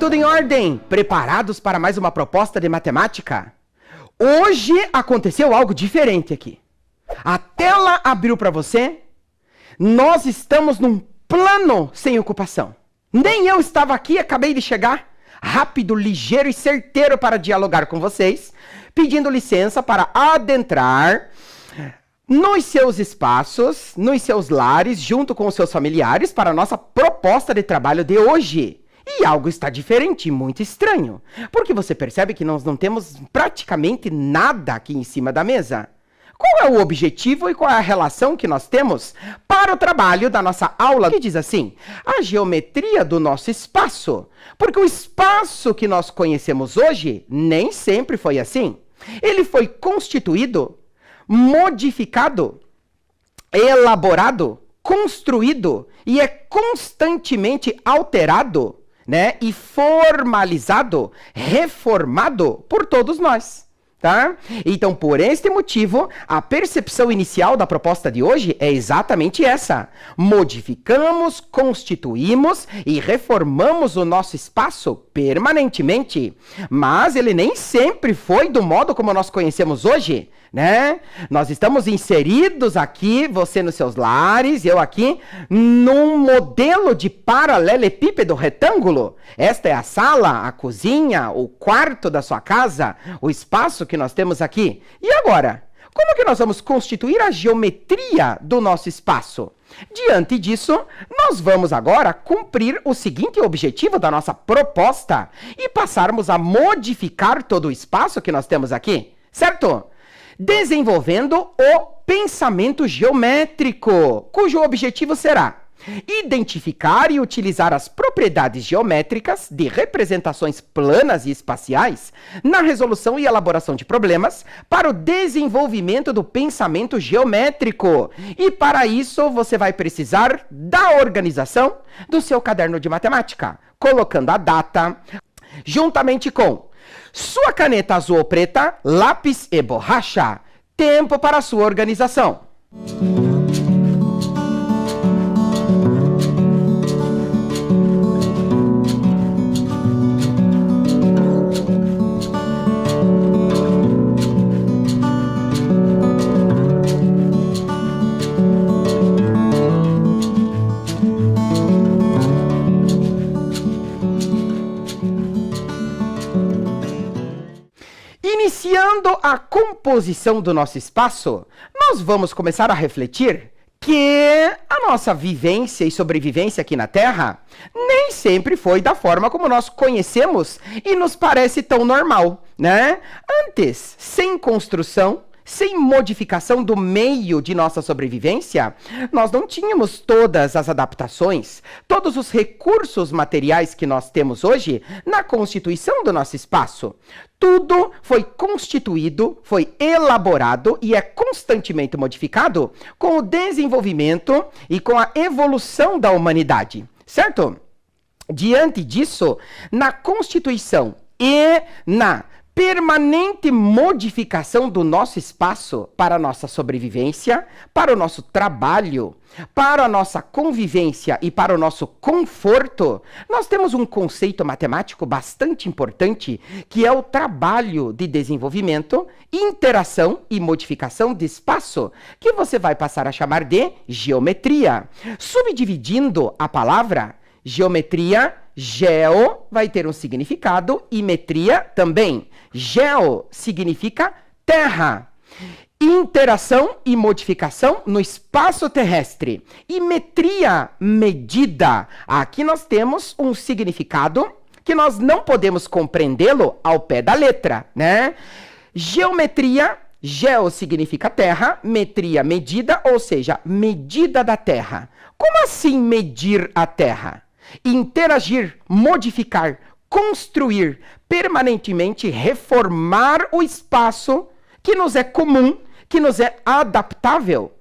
tudo em ordem? Preparados para mais uma proposta de matemática? Hoje aconteceu algo diferente aqui. A tela abriu para você. Nós estamos num plano sem ocupação. Nem eu estava aqui, acabei de chegar. Rápido, ligeiro e certeiro para dialogar com vocês. Pedindo licença para adentrar nos seus espaços, nos seus lares, junto com os seus familiares, para a nossa proposta de trabalho de hoje. E algo está diferente, muito estranho. Porque você percebe que nós não temos praticamente nada aqui em cima da mesa. Qual é o objetivo e qual é a relação que nós temos para o trabalho da nossa aula? Que diz assim, a geometria do nosso espaço. Porque o espaço que nós conhecemos hoje nem sempre foi assim. Ele foi constituído, modificado, elaborado, construído e é constantemente alterado, né? E formalizado, reformado por todos nós. Tá? Então, por este motivo, a percepção inicial da proposta de hoje é exatamente essa. Modificamos, constituímos e reformamos o nosso espaço permanentemente. Mas ele nem sempre foi do modo como nós conhecemos hoje, né? Nós estamos inseridos aqui, você nos seus lares, eu aqui, num modelo de paralelepípedo retângulo. Esta é a sala, a cozinha, o quarto da sua casa, o espaço que nós temos aqui. E agora? Como que nós vamos constituir a geometria do nosso espaço? Diante disso, nós vamos agora cumprir o seguinte objetivo da nossa proposta e passarmos a modificar todo o espaço que nós temos aqui, certo? Desenvolvendo o pensamento geométrico, cujo objetivo será identificar e utilizar as propriedades geométricas de representações planas e espaciais na resolução e elaboração de problemas para o desenvolvimento do pensamento geométrico. E para isso você vai precisar da organização do seu caderno de matemática, colocando a data, juntamente com sua caneta azul ou preta, lápis e borracha. Tempo para a sua organização. Iniciando a composição do nosso espaço, nós vamos começar a refletir que a nossa vivência e sobrevivência aqui na Terra nem sempre foi da forma como nós conhecemos e nos parece tão normal, né? Antes, sem construção, sem modificação do meio de nossa sobrevivência, nós não tínhamos todas as adaptações, todos os recursos materiais que nós temos hoje na constituição do nosso espaço. Tudo foi constituído, foi elaborado e é constantemente modificado com o desenvolvimento e com a evolução da humanidade, certo? Diante disso, na constituição e na permanente modificação do nosso espaço para a nossa sobrevivência, para o nosso trabalho, para a nossa convivência e para o nosso conforto, nós temos um conceito matemático bastante importante, que é o trabalho de desenvolvimento, interação e modificação de espaço, que você vai passar a chamar de geometria. Subdividindo a palavra geometria, geo vai ter um significado e metria também. Geo significa terra. Interação e modificação no espaço terrestre. E metria, medida. Aqui nós temos um significado que nós não podemos compreendê-lo ao pé da letra, né? Geometria, geo significa terra, metria, medida, ou seja, medida da terra. Como assim medir a terra? Interagir, modificar, construir, permanentemente reformar o espaço que nos é comum, que nos é adaptável,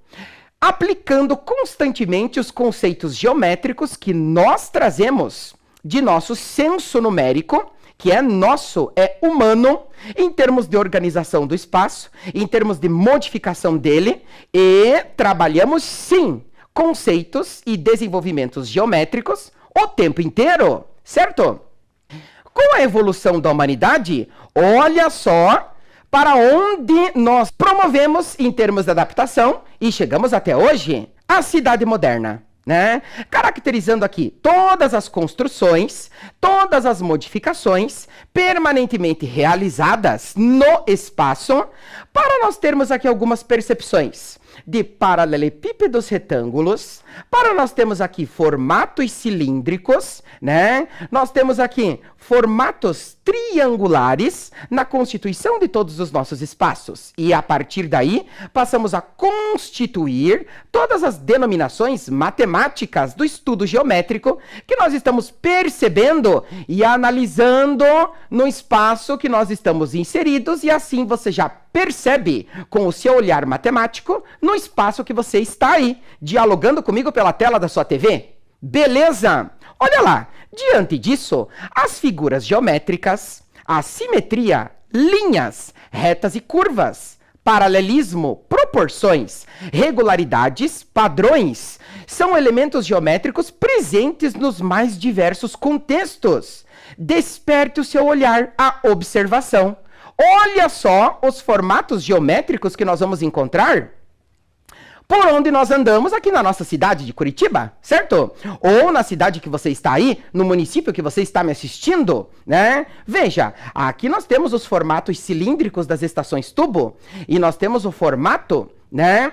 aplicando constantemente os conceitos geométricos que nós trazemos de nosso senso numérico, que é nosso, é humano, em termos de organização do espaço, em termos de modificação dele, e trabalhamos sim conceitos e desenvolvimentos geométricos o tempo inteiro, certo? Com a evolução da humanidade, olha só para onde nós promovemos em termos de adaptação e chegamos até hoje, a cidade moderna. Né? Caracterizando aqui todas as construções, todas as modificações permanentemente realizadas no espaço, para nós termos aqui algumas percepções de paralelepípedos retângulos, para nós temos aqui formatos cilíndricos, né? Nós temos aqui formatos triangulares na constituição de todos os nossos espaços. E a partir daí, passamos a constituir todas as denominações matemáticas do estudo geométrico que nós estamos percebendo e analisando no espaço que nós estamos inseridos, e assim você já percebe com o seu olhar matemático no espaço que você está aí, dialogando comigo pela tela da sua TV. Beleza? Olha lá, diante disso, as figuras geométricas, a simetria, linhas, retas e curvas, paralelismo, proporções, regularidades, padrões, são elementos geométricos presentes nos mais diversos contextos. Desperte o seu olhar à observação. Olha só os formatos geométricos que nós vamos encontrar por onde nós andamos aqui na nossa cidade de Curitiba, certo? Ou na cidade que você está aí, no município que você está me assistindo, né? Veja, aqui nós temos os formatos cilíndricos das estações tubo e nós temos o formato, né,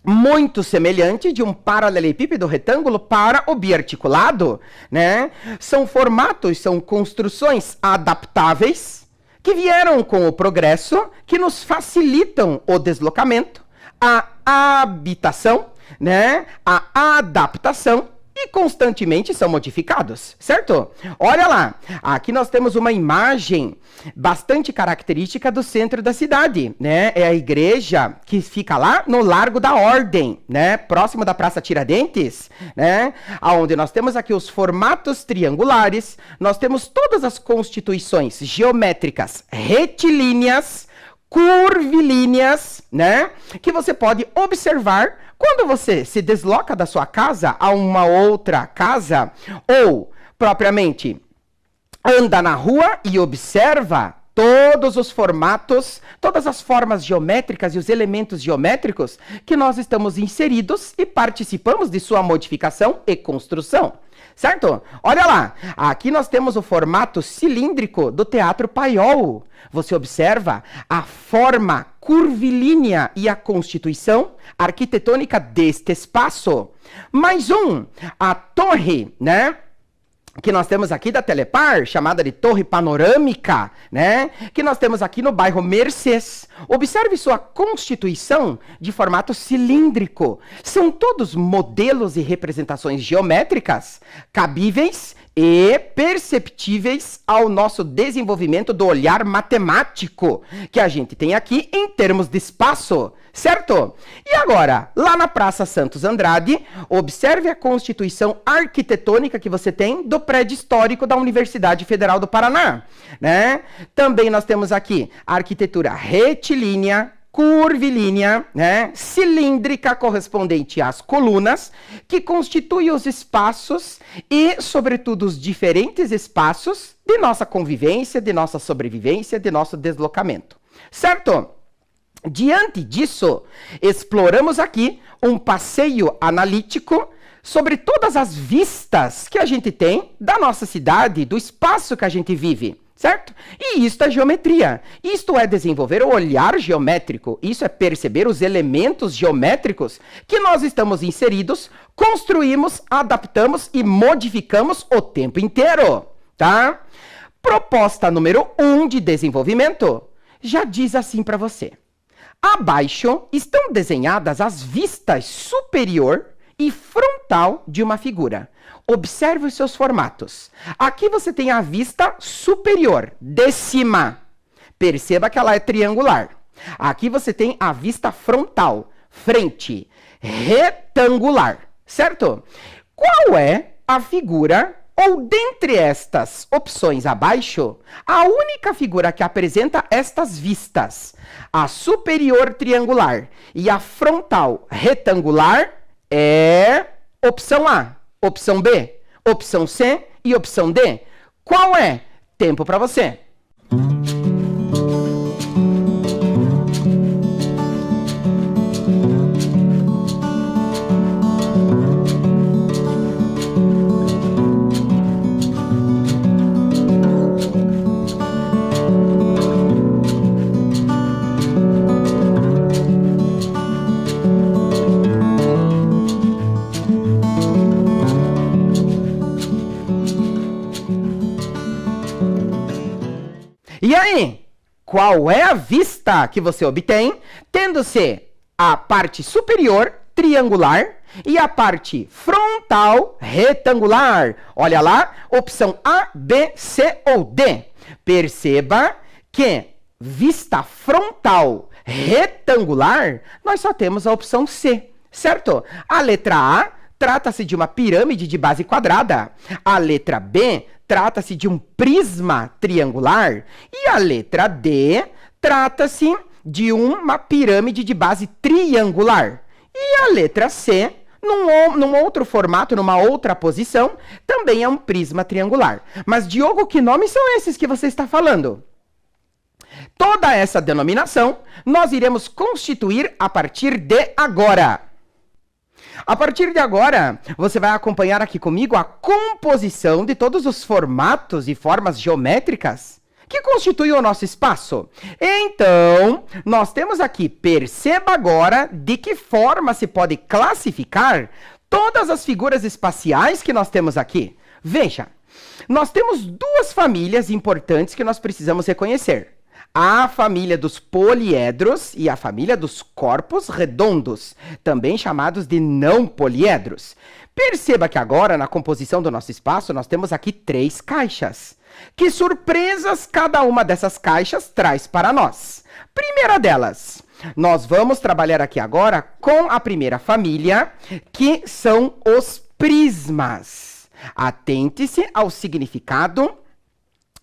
muito semelhante de um paralelepípedo retângulo para o biarticulado, né? São formatos, são construções adaptáveis que vieram com o progresso, que nos facilitam o deslocamento, a habitação, né? A adaptação, e constantemente são modificados, certo? Olha lá, aqui nós temos uma imagem bastante característica do centro da cidade, né? É a igreja que fica lá no Largo da Ordem, né? Próximo da Praça Tiradentes, né? Onde nós temos aqui os formatos triangulares, nós temos todas as constituições geométricas retilíneas, curvilíneas, né? Que você pode observar quando você se desloca da sua casa a uma outra casa, ou propriamente anda na rua e observa todos os formatos, todas as formas geométricas e os elementos geométricos que nós estamos inseridos e participamos de sua modificação e construção. Certo? Olha lá, aqui nós temos o formato cilíndrico do Teatro Paiol. Você observa a forma curvilínea e a constituição arquitetônica deste espaço. Mais um, a torre, né? Que nós temos aqui da Telepar, chamada de Torre Panorâmica, né? Que nós temos aqui no bairro Mercês. Observe sua constituição de formato cilíndrico. São todos modelos e representações geométricas cabíveis e perceptíveis ao nosso desenvolvimento do olhar matemático que a gente tem aqui em termos de espaço, certo? E agora, lá na Praça Santos Andrade, observe a constituição arquitetônica que você tem do prédio histórico da Universidade Federal do Paraná, né? Também nós temos aqui a arquitetura retilínea, curvilínea, né, cilíndrica correspondente às colunas, que constitui os espaços e, sobretudo, os diferentes espaços de nossa convivência, de nossa sobrevivência, de nosso deslocamento. Certo? Diante disso, exploramos aqui um passeio analítico sobre todas as vistas que a gente tem da nossa cidade, do espaço que a gente vive. Certo? E isto é geometria. Isto é desenvolver o olhar geométrico. Isso é perceber os elementos geométricos que nós estamos inseridos, construímos, adaptamos e modificamos o tempo inteiro. Tá? Proposta número 1 de desenvolvimento já diz assim para você. Abaixo estão desenhadas as vistas superior e frontal de uma figura. Observe os seus formatos. Aqui você tem a vista superior, de cima. Perceba que ela é triangular. Aqui você tem a vista frontal, frente, retangular, certo? Qual é a figura, ou dentre estas opções abaixo, a única figura que apresenta estas vistas? A superior triangular e a frontal retangular é opção A. Opção B, opção C e opção D. Qual é tempo para você. E aí, qual é a vista que você obtém, tendo-se a parte superior triangular e a parte frontal retangular? Olha lá, opção A, B, C ou D. Perceba que vista frontal retangular, nós só temos a opção C, certo? A letra A trata-se de uma pirâmide de base quadrada. A letra B trata-se de um prisma triangular. E a letra D trata-se de uma pirâmide de base triangular. E a letra C, num outro formato, numa outra posição, também é um prisma triangular. Mas, Diogo, que nomes são esses que você está falando? Toda essa denominação nós iremos constituir a partir de agora. A partir de agora, você vai acompanhar aqui comigo a composição de todos os formatos e formas geométricas que constituem o nosso espaço. Então, nós temos aqui, perceba agora de que forma se pode classificar todas as figuras espaciais que nós temos aqui. Veja, nós temos duas famílias importantes que nós precisamos reconhecer. A família dos poliedros e a família dos corpos redondos, também chamados de não poliedros. Perceba que agora, na composição do nosso espaço, nós temos aqui 3 caixas. Que surpresas cada uma dessas caixas traz para nós? Primeira delas, nós vamos trabalhar aqui agora com a primeira família, que são os prismas. Atente-se ao significado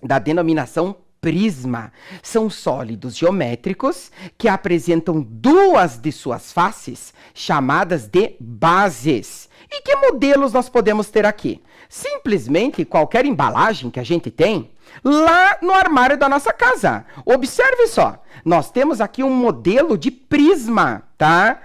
da denominação prisma. São sólidos geométricos que apresentam duas de suas faces, chamadas de bases. E que modelos nós podemos ter aqui? Simplesmente qualquer embalagem que a gente tem lá no armário da nossa casa. Observe só, nós temos aqui um modelo de prisma, tá?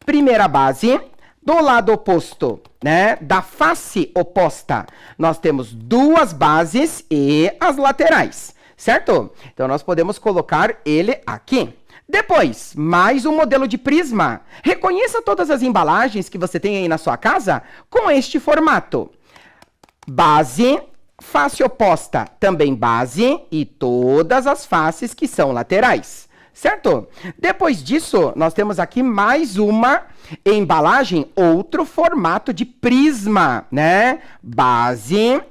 Primeira base. Do lado oposto, né, da face oposta, nós temos duas bases e as laterais, certo? Então, nós podemos colocar ele aqui. Depois, mais um modelo de prisma. Reconheça todas as embalagens que você tem aí na sua casa com este formato. Base, face oposta, também base e todas as faces que são laterais. Certo? Depois disso, nós temos aqui mais uma embalagem, outro formato de prisma, né? Base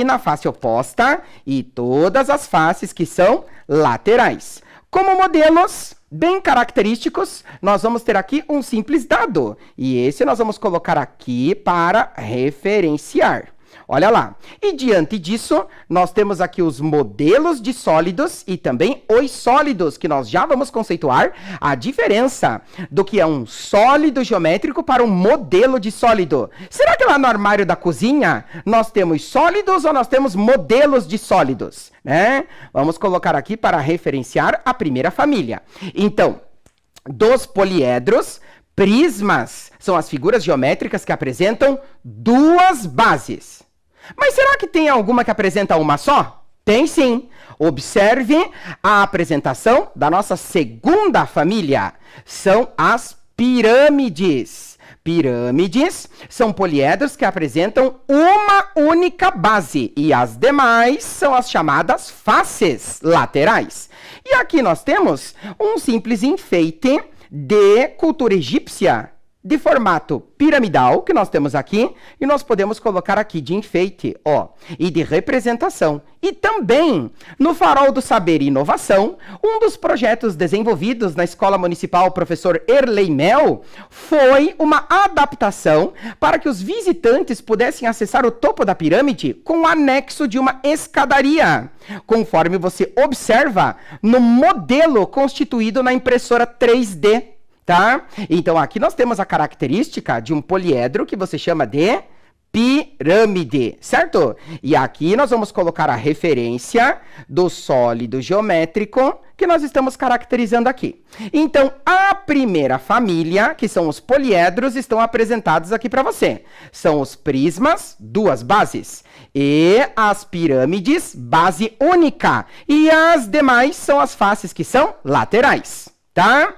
na face oposta e todas as faces que são laterais. Como modelos bem característicos, nós vamos ter aqui um simples dado. E esse nós vamos colocar aqui para referenciar. Olha lá. E diante disso, nós temos aqui os modelos de sólidos e também os sólidos, que nós já vamos conceituar a diferença do que é um sólido geométrico para um modelo de sólido. Será que lá no armário da cozinha nós temos sólidos ou nós temos modelos de sólidos, né? Vamos colocar aqui para referenciar a primeira família. Então, dos poliedros, prismas são as figuras geométricas que apresentam duas bases. Mas será que tem alguma que apresenta uma só? Tem sim. Observe a apresentação da nossa segunda família. São as pirâmides. Pirâmides são poliedros que apresentam uma única base e as demais são as chamadas faces laterais. E aqui nós temos um simples enfeite de cultura egípcia de formato piramidal, que nós temos aqui, e nós podemos colocar aqui de enfeite, ó, e de representação. E também, no Farol do Saber e Inovação, um dos projetos desenvolvidos na Escola Municipal Professor Erlei Mel foi uma adaptação para que os visitantes pudessem acessar o topo da pirâmide com o anexo de uma escadaria, conforme você observa no modelo constituído na impressora 3D. Tá? Então, aqui nós temos a característica de um poliedro que você chama de pirâmide, certo? E aqui nós vamos colocar a referência do sólido geométrico que nós estamos caracterizando aqui. Então, a primeira família, que são os poliedros, estão apresentados aqui para você. São os prismas, duas bases, e as pirâmides, base única. E as demais são as faces que são laterais, tá?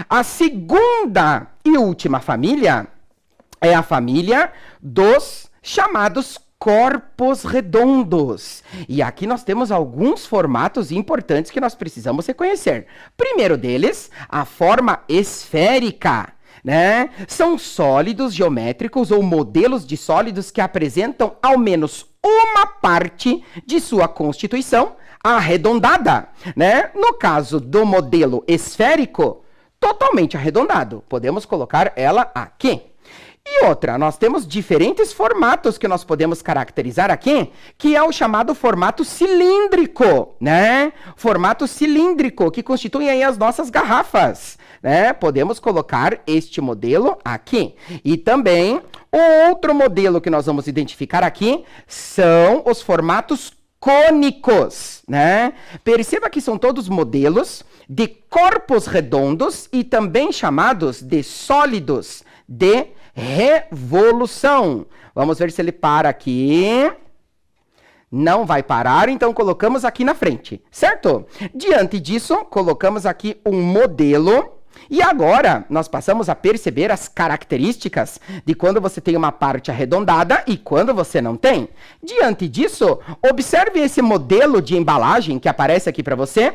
A segunda e última família é a família dos chamados corpos redondos. E aqui nós temos alguns formatos importantes que nós precisamos reconhecer. Primeiro deles, a forma esférica, né? São sólidos geométricos ou modelos de sólidos que apresentam ao menos uma parte de sua constituição arredondada, né? No caso do modelo esférico, totalmente arredondado. Podemos colocar ela aqui. E outra, nós temos diferentes formatos que nós podemos caracterizar aqui, que é o chamado formato cilíndrico, né? Formato cilíndrico, que constitui aí as nossas garrafas, né? Podemos colocar este modelo aqui. E também, o outro modelo que nós vamos identificar aqui são os formatos cônicos, né? Perceba que são todos modelos de corpos redondos e também chamados de sólidos de revolução. Vamos ver se ele para aqui. Não vai parar, então colocamos aqui na frente, certo? Diante disso, colocamos aqui um modelo. E agora, nós passamos a perceber as características de quando você tem uma parte arredondada e quando você não tem. Diante disso, observe esse modelo de embalagem que aparece aqui para você,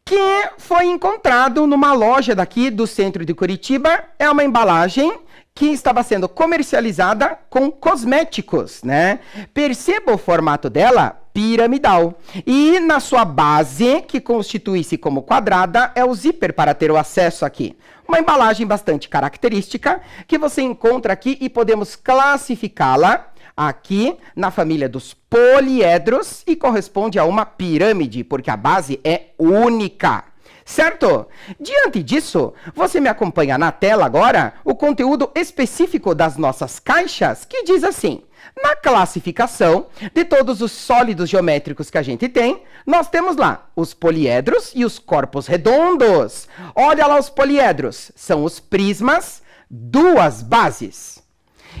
que foi encontrado numa loja daqui do centro de Curitiba. É uma embalagem que estava sendo comercializada com cosméticos, né? Perceba o formato dela piramidal. E na sua base, que constitui-se como quadrada, é o zíper para ter o acesso aqui. Uma embalagem bastante característica que você encontra aqui e podemos classificá-la aqui na família dos poliedros e corresponde a uma pirâmide, porque a base é única. Certo? Diante disso, você me acompanha na tela agora o conteúdo específico das nossas caixas, que diz assim: na classificação de todos os sólidos geométricos que a gente tem, nós temos lá os poliedros e os corpos redondos. Olha lá os poliedros, são os prismas, duas bases.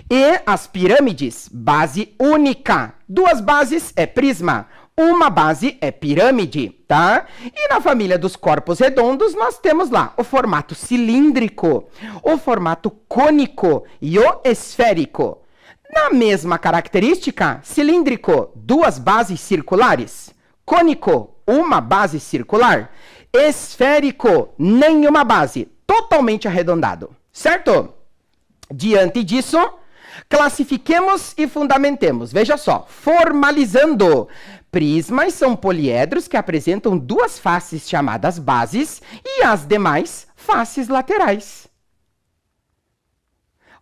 E as pirâmides, base única. Duas bases é prisma, uma base é pirâmide, tá? E na família dos corpos redondos, nós temos lá o formato cilíndrico, o formato cônico e o esférico. Na mesma característica, cilíndrico, duas bases circulares. Cônico, uma base circular. Esférico, nenhuma base, totalmente arredondado, certo? Diante disso, classifiquemos e fundamentemos. Veja só, formalizando. Prismas são poliedros que apresentam duas faces chamadas bases e as demais faces laterais.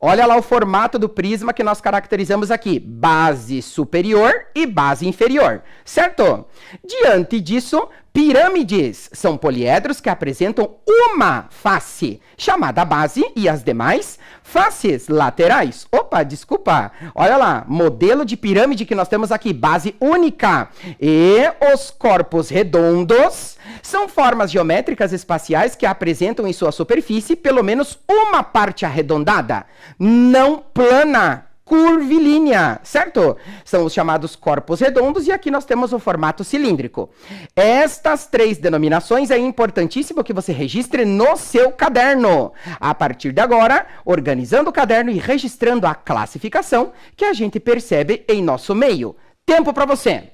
Olha lá o formato do prisma que nós caracterizamos aqui. Base superior e base inferior, certo? Diante disso, pirâmides são poliedros que apresentam uma face, chamada base, e as demais faces laterais. Opa, desculpa. Olha lá, modelo de pirâmide que nós temos aqui, base única. E os corpos redondos são formas geométricas espaciais que apresentam em sua superfície pelo menos uma parte arredondada, não plana, curvilínea, certo? São os chamados corpos redondos e aqui nós temos o formato cilíndrico. Estas três denominações é importantíssimo que você registre no seu caderno. A partir de agora, organizando o caderno e registrando a classificação que a gente percebe em nosso meio. Tempo para você!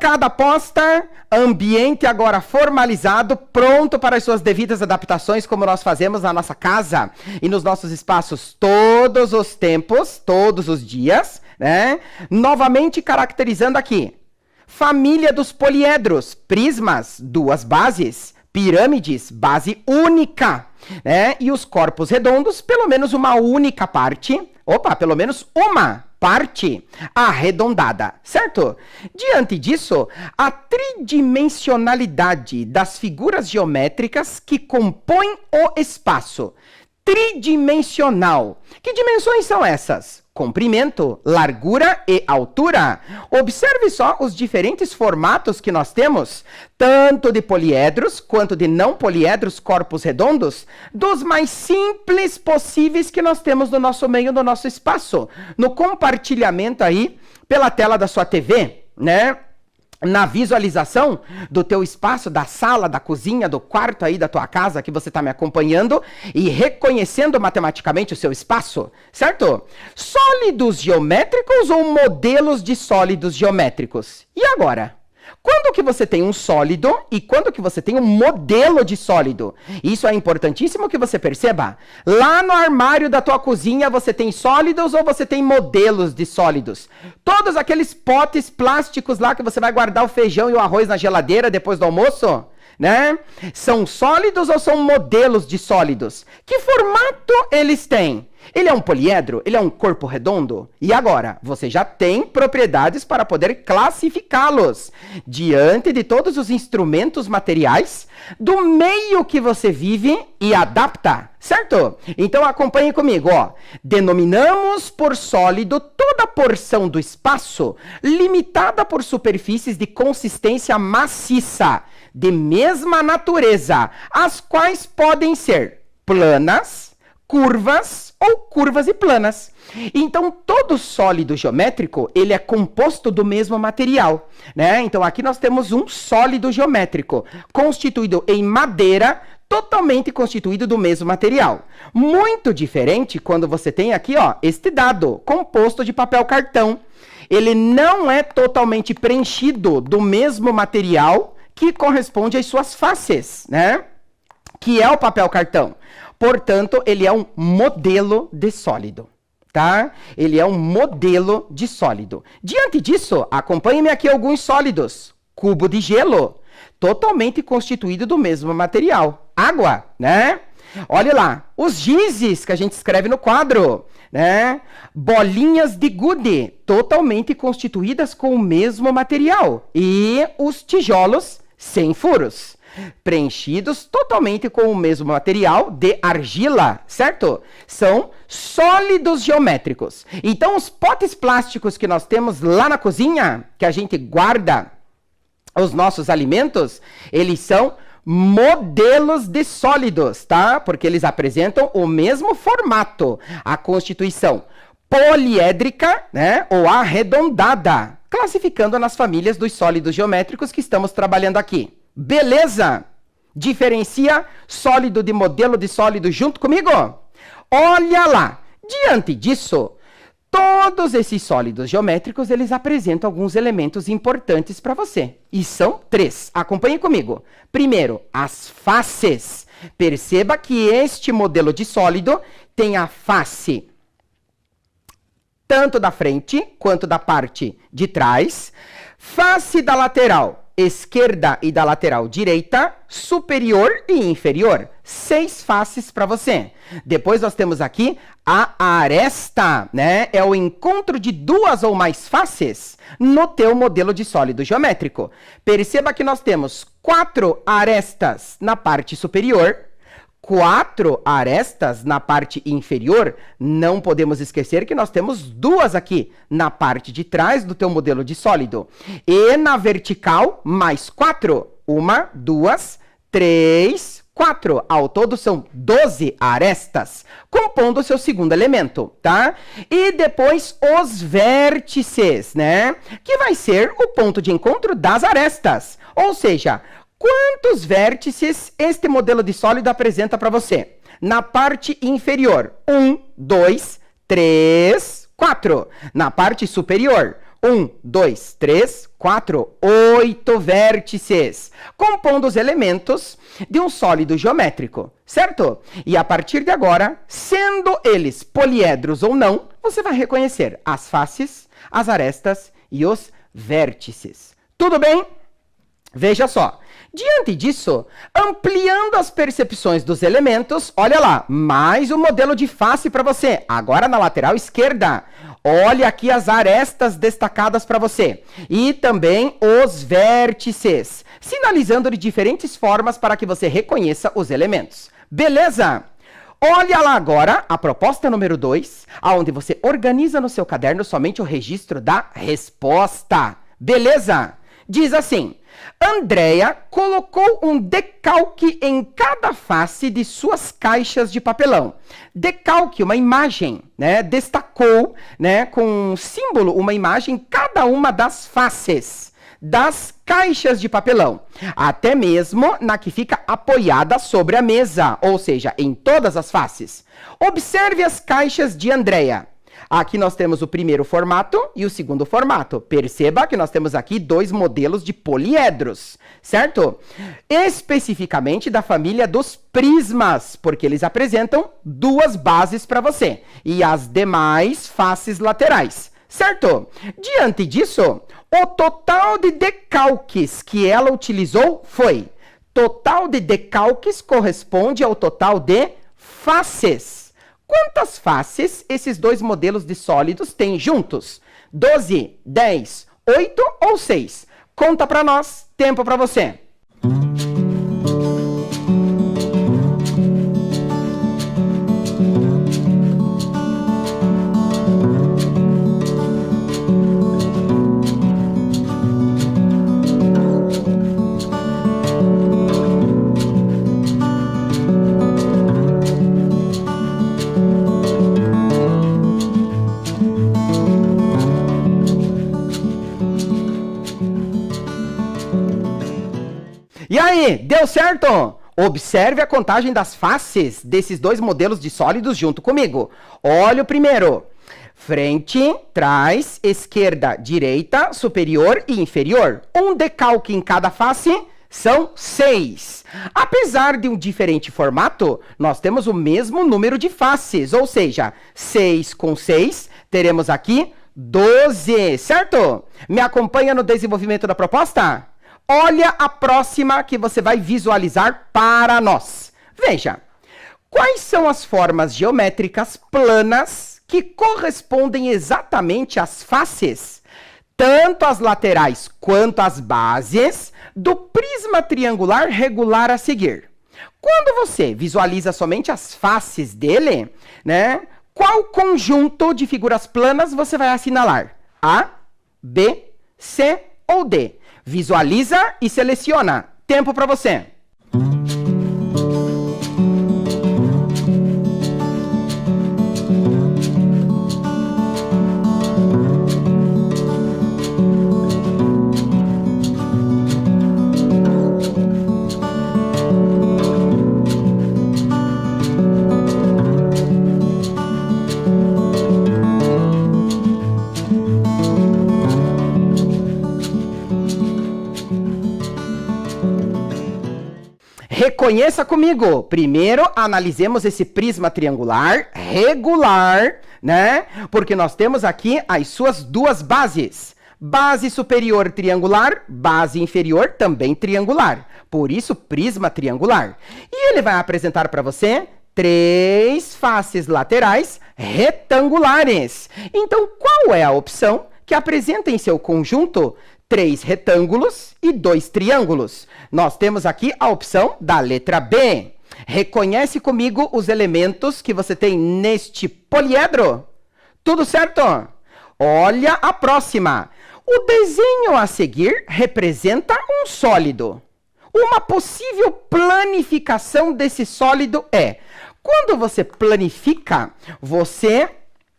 Bancada posta, ambiente agora formalizado, pronto para as suas devidas adaptações, como nós fazemos na nossa casa e nos nossos espaços todos os tempos, todos os dias, né? Novamente caracterizando aqui. Família dos poliedros, prismas, duas bases, pirâmides, base única, né? E os corpos redondos, pelo menos uma única parte, pelo menos uma parte arredondada, certo? Diante disso, a tridimensionalidade das figuras geométricas que compõem o espaço. Tridimensional. Que dimensões são essas? Comprimento, largura e altura. Observe só os diferentes formatos que nós temos, tanto de poliedros quanto de não poliedros, corpos redondos, dos mais simples possíveis que nós temos no nosso meio, no nosso espaço. No compartilhamento aí, pela tela da sua TV, né? Na visualização do teu espaço, da sala, da cozinha, do quarto aí da tua casa que você está me acompanhando e reconhecendo matematicamente o seu espaço, certo? Sólidos geométricos ou modelos de sólidos geométricos? E agora? Quando que você tem um sólido e quando que você tem um modelo de sólido? Isso é importantíssimo que você perceba. Lá no armário da tua cozinha você tem sólidos ou você tem modelos de sólidos? Todos aqueles potes plásticos lá que você vai guardar o feijão e o arroz na geladeira depois do almoço, né? São sólidos ou são modelos de sólidos? Que formato eles têm? Ele é um poliedro? Ele é um corpo redondo? E agora? Você já tem propriedades para poder classificá-los diante de todos os instrumentos materiais do meio que você vive e adapta, certo? Então acompanhe comigo, ó. Denominamos por sólido toda porção do espaço limitada por superfícies de consistência maciça, de mesma natureza, as quais podem ser planas, curvas ou curvas e planas. Então, todo sólido geométrico, ele é composto do mesmo material, né? Então, aqui nós temos um sólido geométrico, constituído em madeira, totalmente constituído do mesmo material. Muito diferente quando você tem aqui, ó, este dado, composto de papel cartão. Ele não é totalmente preenchido do mesmo material que corresponde às suas faces, né? Que é o papel cartão. Portanto, ele é um modelo de sólido, tá? Ele é um modelo de sólido. Diante disso, acompanhe-me aqui alguns sólidos. Cubo de gelo, totalmente constituído do mesmo material. Água, né? Olha lá, os gizes que a gente escreve no quadro, né? Bolinhas de gude, totalmente constituídas com o mesmo material. E os tijolos sem furos, preenchidos totalmente com o mesmo material de argila, certo? São sólidos geométricos. Então, os potes plásticos que nós temos lá na cozinha, que a gente guarda os nossos alimentos, eles são modelos de sólidos, tá? Porque eles apresentam o mesmo formato, a constituição poliédrica, né? Ou arredondada, classificando nas famílias dos sólidos geométricos que estamos trabalhando aqui. Beleza? Diferencia sólido de modelo de sólido junto comigo? Olha lá. Diante disso, todos esses sólidos geométricos, eles apresentam alguns elementos importantes para você. E são 3. Acompanhe comigo. Primeiro, as faces. Perceba que este modelo de sólido tem a face tanto da frente quanto da parte de trás. Face da lateral esquerda e da lateral direita, superior e inferior. 6 faces para você. Depois nós temos aqui a aresta, né? É o encontro de 2 ou mais faces no teu modelo de sólido geométrico. Perceba que nós temos 4 arestas na parte superior, 4 arestas na parte inferior. Não podemos esquecer que nós temos 2 aqui na parte de trás do teu modelo de sólido. E na vertical, mais 4. 1, 2, 3, 4. Ao todo são 12 arestas, compondo o seu segundo elemento, tá? E depois os vértices, né? Que vai ser o ponto de encontro das arestas. Ou seja, quantos vértices este modelo de sólido apresenta para você? Na parte inferior, 1, 2, 3, 4. Na parte superior, 2, 3, 4, 8 vértices, compondo os elementos de um sólido geométrico, certo? E a partir de agora, sendo eles poliedros ou não, você vai reconhecer as faces, as arestas e os vértices. Tudo bem? Veja só. Diante disso, ampliando as percepções dos elementos, olha lá, mais um modelo de face para você, agora na lateral esquerda. Olha aqui as arestas destacadas para você. E também os vértices, sinalizando de diferentes formas para que você reconheça os elementos. Beleza? Olha lá agora a proposta número 2, onde você organiza no seu caderno somente o registro da resposta. Beleza? Diz assim: Andréia colocou um decalque em cada face de suas caixas de papelão. Decalque, uma imagem, né? Destacou, né, com um símbolo, uma imagem em cada uma das faces das caixas de papelão. Até mesmo na que fica apoiada sobre a mesa, ou seja, em todas as faces. Observe as caixas de Andréia. Aqui nós temos o primeiro formato e o segundo formato. Perceba que nós temos aqui dois modelos de poliedros, certo? Especificamente da família dos prismas, porque eles apresentam duas bases para você e as demais faces laterais, certo? Diante disso, o total de decalques que ela utilizou foi: total de decalques corresponde ao total de faces. Quantas faces esses dois modelos de sólidos têm juntos? 12, 10, 8 ou 6? Conta para nós, tempo para você. E aí, deu certo? Observe a contagem das faces desses dois modelos de sólidos junto comigo. Olha o primeiro. Frente, trás, esquerda, direita, superior e inferior. Um decalque em cada face, são 6. Apesar de um diferente formato, nós temos o mesmo número de faces, ou seja, 6 com 6, teremos aqui 12, certo? Me acompanha no desenvolvimento da proposta? Olha a próxima que você vai visualizar para nós. Veja, quais são as formas geométricas planas que correspondem exatamente às faces, tanto as laterais quanto as bases, do prisma triangular regular a seguir? Quando você visualiza somente as faces dele, né, qual conjunto de figuras planas você vai assinalar? A, B, C ou D? Visualiza e seleciona. Tempo para você. Reconheça comigo. Primeiro, analisemos esse prisma triangular regular, né? Porque nós temos aqui as suas duas bases. Base superior triangular, base inferior também triangular. Por isso, prisma triangular. E ele vai apresentar para você 3 faces laterais retangulares. Então, qual é a opção que apresenta em seu conjunto 3 retângulos e 2 triângulos? Nós temos aqui a opção da letra B. Reconhece comigo os elementos que você tem neste poliedro? Tudo certo? Olha a próxima. O desenho a seguir representa um sólido. Uma possível planificação desse sólido é: quando você planifica, você,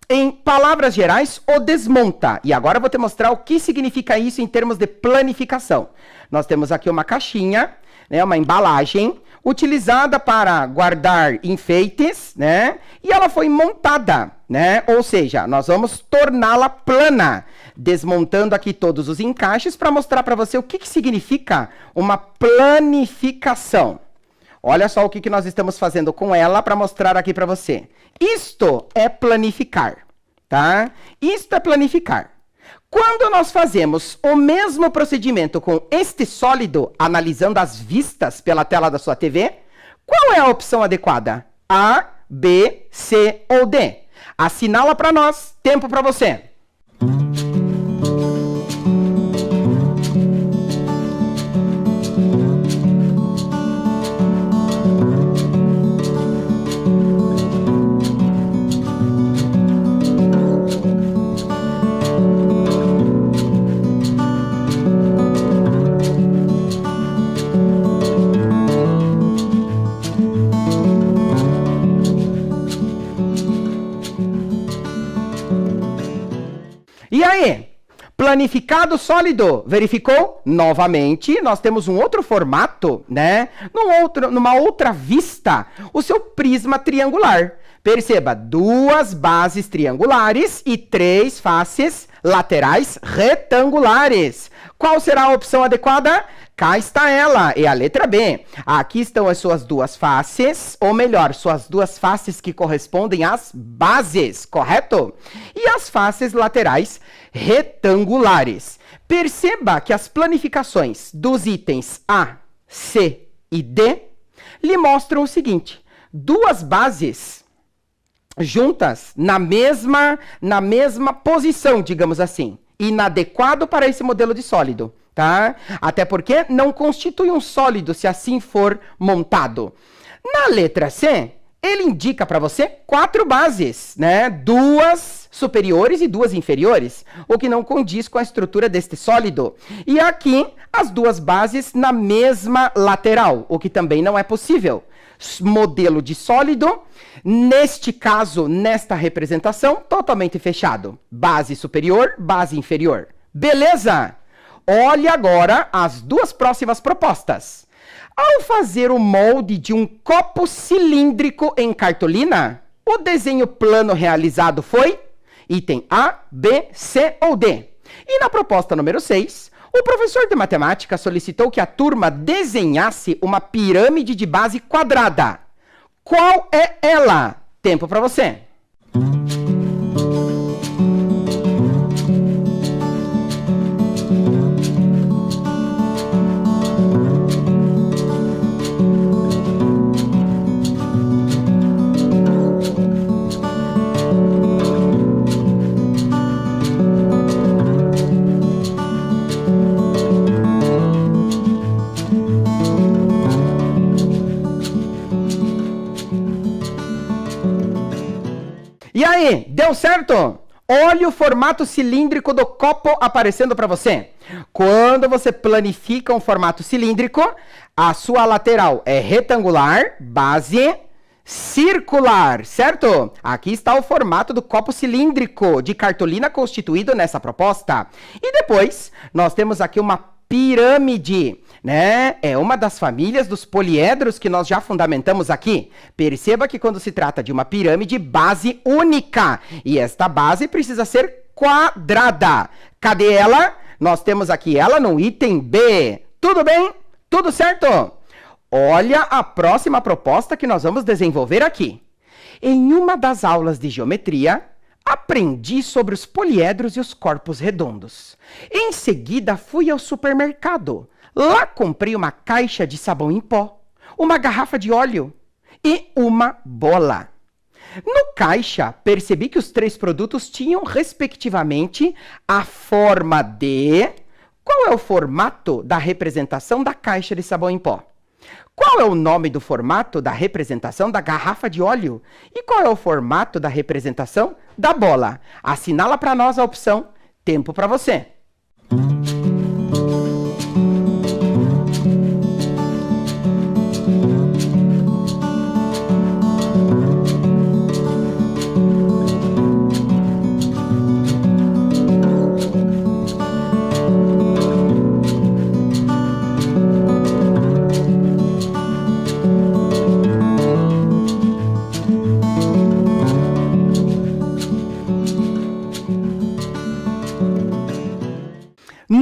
em palavras gerais, o desmonta. E agora eu vou te mostrar o que significa isso em termos de planificação. Nós temos aqui uma caixinha, né, uma embalagem, utilizada para guardar enfeites, né? E ela foi montada, né? Ou seja, nós vamos torná-la plana. desmontando aqui todos os encaixes para mostrar para você o que significa uma planificação. Olha só o que nós estamos fazendo com ela para mostrar aqui para você. Isto é planificar, tá? Isto é planificar. Quando nós fazemos o mesmo procedimento com este sólido, analisando as vistas pela tela da sua TV, qual é a opção adequada? A, B, C ou D? Assinala para nós, tempo para você. E aí? Planificado sólido, verificou? Novamente, nós temos um outro formato, né? Numa outra vista, o seu prisma triangular. Perceba, 2 bases triangulares e 3 faces laterais retangulares. Qual será a opção adequada? Cá está ela, é a letra B. Aqui estão as suas 2 faces, ou melhor, suas 2 faces que correspondem às bases, correto? E as faces laterais retangulares. Perceba que as planificações dos itens A, C e D lhe mostram o seguinte: 2 bases juntas na mesma posição, digamos assim, inadequado para esse modelo de sólido, tá? Até porque não constitui um sólido se assim for montado. Na letra C, ele indica para você 4 bases, né? 2 superiores e 2 inferiores, o que não condiz com a estrutura deste sólido. E aqui, as 2 bases na mesma lateral, o que também não é possível. Modelo de sólido, neste caso, nesta representação, totalmente fechado. Base superior, base inferior. Beleza? Olhe agora as 2 próximas propostas. Ao fazer o molde de um copo cilíndrico em cartolina, o desenho plano realizado foi item A, B, C ou D. E na proposta número 6, o professor de matemática solicitou que a turma desenhasse uma pirâmide de base quadrada. Qual é ela? Tempo para você. E aí, deu certo? Olha o formato cilíndrico do copo aparecendo para você. Quando você planifica um formato cilíndrico, a sua lateral é retangular, base circular, certo? Aqui está o formato do copo cilíndrico de cartolina constituído nessa proposta. E depois, nós temos aqui uma pirâmide, né? É uma das famílias dos poliedros que nós já fundamentamos aqui. Perceba que quando se trata de uma pirâmide, base única. E esta base precisa ser quadrada. Cadê ela? Nós temos aqui ela no item B. Tudo bem? Tudo certo? Olha a próxima proposta que nós vamos desenvolver aqui. Em uma das aulas de geometria, aprendi sobre os poliedros e os corpos redondos. Em seguida, fui ao supermercado. Lá comprei uma caixa de sabão em pó, uma garrafa de óleo e uma bola. No caixa, percebi que os 3 produtos tinham, respectivamente, a forma de... Qual é o formato da representação da caixa de sabão em pó? Qual é o nome do formato da representação da garrafa de óleo? E qual é o formato da representação da bola? Assinala para nós a opção tempo para você.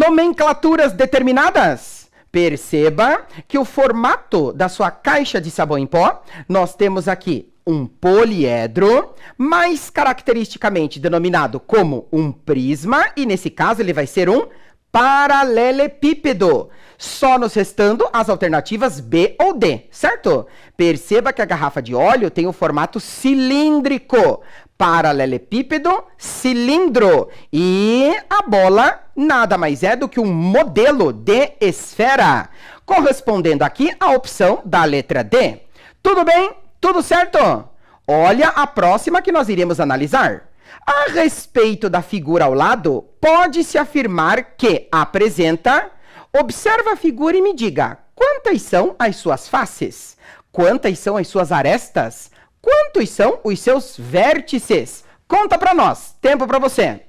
nomenclaturas determinadas. Perceba que o formato da sua caixa de sabão em pó, nós temos aqui um poliedro, mais caracteristicamente denominado como um prisma, e nesse caso ele vai ser um paralelepípedo. Só nos restando as alternativas B ou D, certo? Perceba que a garrafa de óleo tem o formato cilíndrico. Paralelepípedo, cilindro. E a bola nada mais é do que um modelo de esfera, correspondendo aqui à opção da letra D. Tudo bem? Tudo certo? Olha a próxima que nós iremos analisar. A respeito da figura ao lado, pode-se afirmar que apresenta... Observa a figura e me diga, quantas são as suas faces? Quantas são as suas arestas? Quantos são os seus vértices? Conta pra nós. Tempo pra você.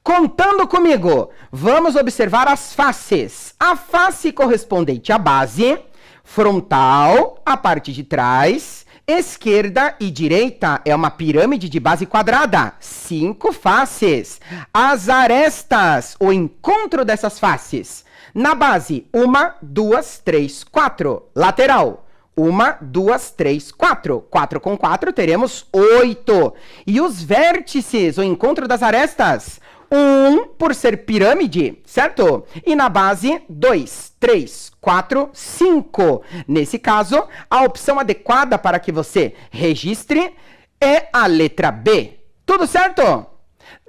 Contando comigo, vamos observar as faces. A face correspondente à base, frontal, a parte de trás, esquerda e direita é uma pirâmide de base quadrada, 5 faces. As arestas, o encontro dessas faces. Na base, 1, 2, 3, 4. Lateral, 1, 2, 3, 4. 4 com 4 teremos 8. E os vértices, o encontro das arestas, 1 por ser pirâmide, certo? E na base, 2, 3, 4, 5. Nesse caso, a opção adequada para que você registre é a letra B. Tudo certo?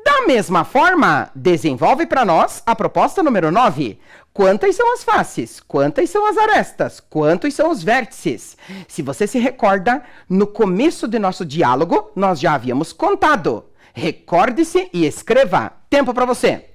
Da mesma forma, desenvolve para nós a proposta número 9. Quantas são as faces? Quantas são as arestas? Quantos são os vértices? Se você se recorda, no começo do nosso diálogo, nós já havíamos contado. Recorde-se e escreva. Tempo para você.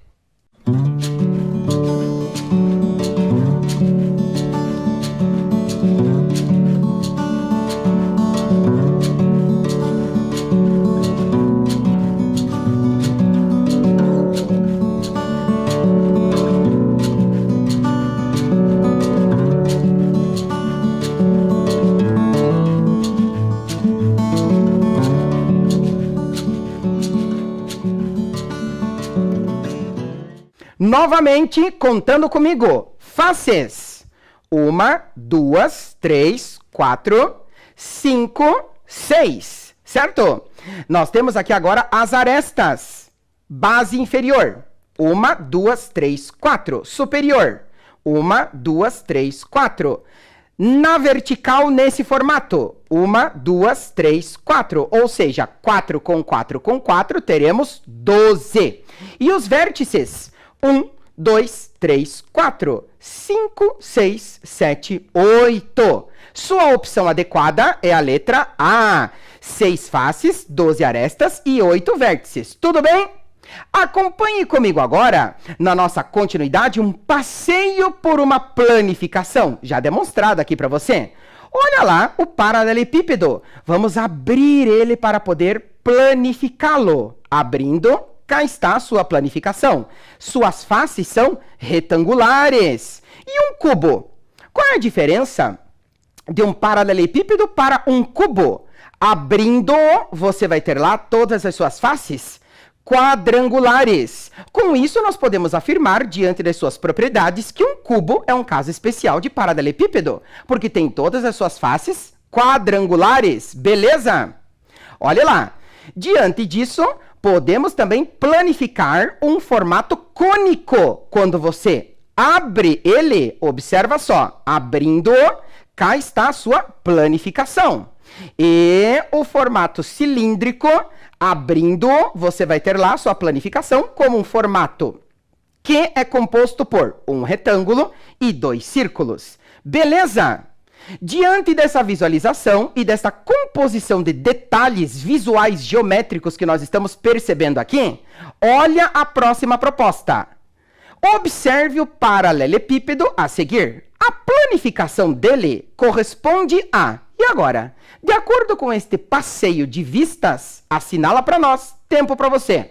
Novamente, contando comigo. Faces. 1, 2, 3, 4, 5, 6. Certo? Nós temos aqui agora as arestas. Base inferior. 1, 2, 3, 4. Superior. 1, 2, 3, 4. Na vertical, nesse formato. 1, 2, 3, 4. Ou seja, 4 com 4 com 4, teremos 12. E os vértices? 1, 2, 3, 4, 5, 6, 7, 8. Sua opção adequada é a letra A. 6 faces, 12 arestas e 8 vértices. Tudo bem? Acompanhe comigo agora, na nossa continuidade, um passeio por uma planificação, já demonstrada aqui para você. Olha lá o paralelepípedo. Vamos abrir ele para poder planificá-lo. Abrindo, cá está a sua planificação. Suas faces são retangulares. E um cubo? Qual é a diferença de um paralelepípedo para um cubo? Abrindo, você vai ter lá todas as suas faces quadrangulares. Com isso, nós podemos afirmar, diante das suas propriedades, que um cubo é um caso especial de paralelepípedo, porque tem todas as suas faces quadrangulares. Beleza? Olha lá. Diante disso, podemos também planificar um formato cônico. Quando você abre ele, observa só, abrindo, cá está a sua planificação. E o formato cilíndrico, abrindo, você vai ter lá a sua planificação como um formato que é composto por um retângulo e 2 círculos. Beleza? Diante dessa visualização e dessa composição de detalhes visuais geométricos que nós estamos percebendo aqui, olha a próxima proposta. Observe o paralelepípedo a seguir. A planificação dele corresponde a... E agora? De acordo com este passeio de vistas, assinala para nós. Tempo para você.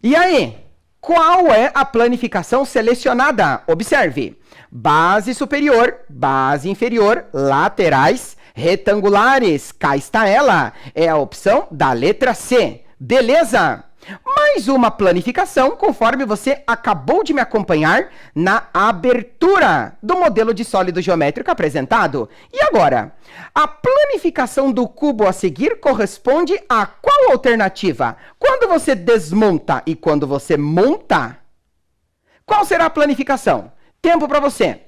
E aí, qual é a planificação selecionada? Observe. Base superior, base inferior, laterais, retangulares. Cá está ela. É a opção da letra C. Beleza? Mais uma planificação, conforme você acabou de me acompanhar na abertura do modelo de sólido geométrico apresentado. E agora? A planificação do cubo a seguir corresponde a qual alternativa? Quando você desmonta e quando você monta? Qual será a planificação? Tempo para você.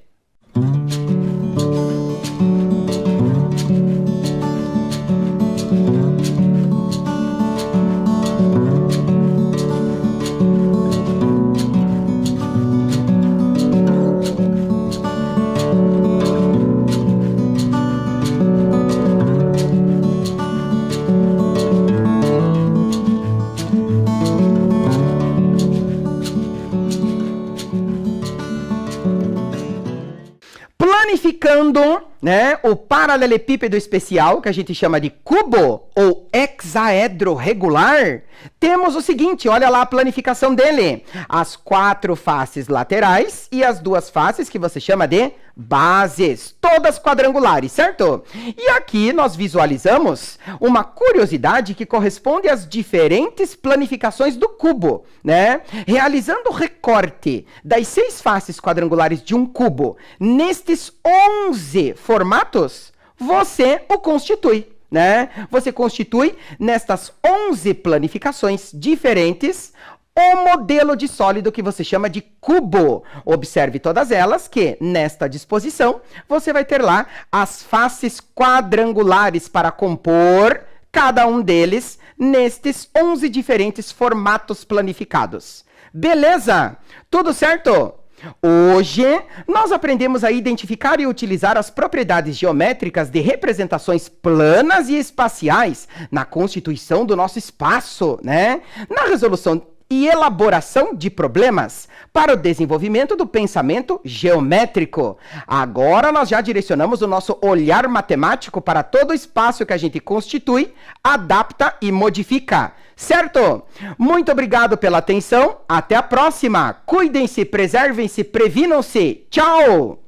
Planificando, né, o paralelepípedo especial, que a gente chama de cubo ou hexaedro regular, temos o seguinte, olha lá a planificação dele. As 4 faces laterais e as 2 faces que você chama de bases, todas quadrangulares, certo? E aqui nós visualizamos uma curiosidade que corresponde às diferentes planificações do cubo, né? Realizando o recorte das 6 faces quadrangulares de um cubo nestes 11 formatos, você o constitui, né? Você constitui nestas 11 planificações diferentes o modelo de sólido que você chama de cubo. Observe todas elas que, nesta disposição, você vai ter lá as faces quadrangulares para compor cada um deles nestes 11 diferentes formatos planificados. Beleza? Tudo certo? Hoje, nós aprendemos a identificar e utilizar as propriedades geométricas de representações planas e espaciais na constituição do nosso espaço, né? Na resolução e elaboração de problemas para o desenvolvimento do pensamento geométrico. Agora nós já direcionamos o nosso olhar matemático para todo o espaço que a gente constitui, adapta e modifica. Certo? Muito obrigado pela atenção. Até a próxima. Cuidem-se, preservem-se, previnam-se. Tchau!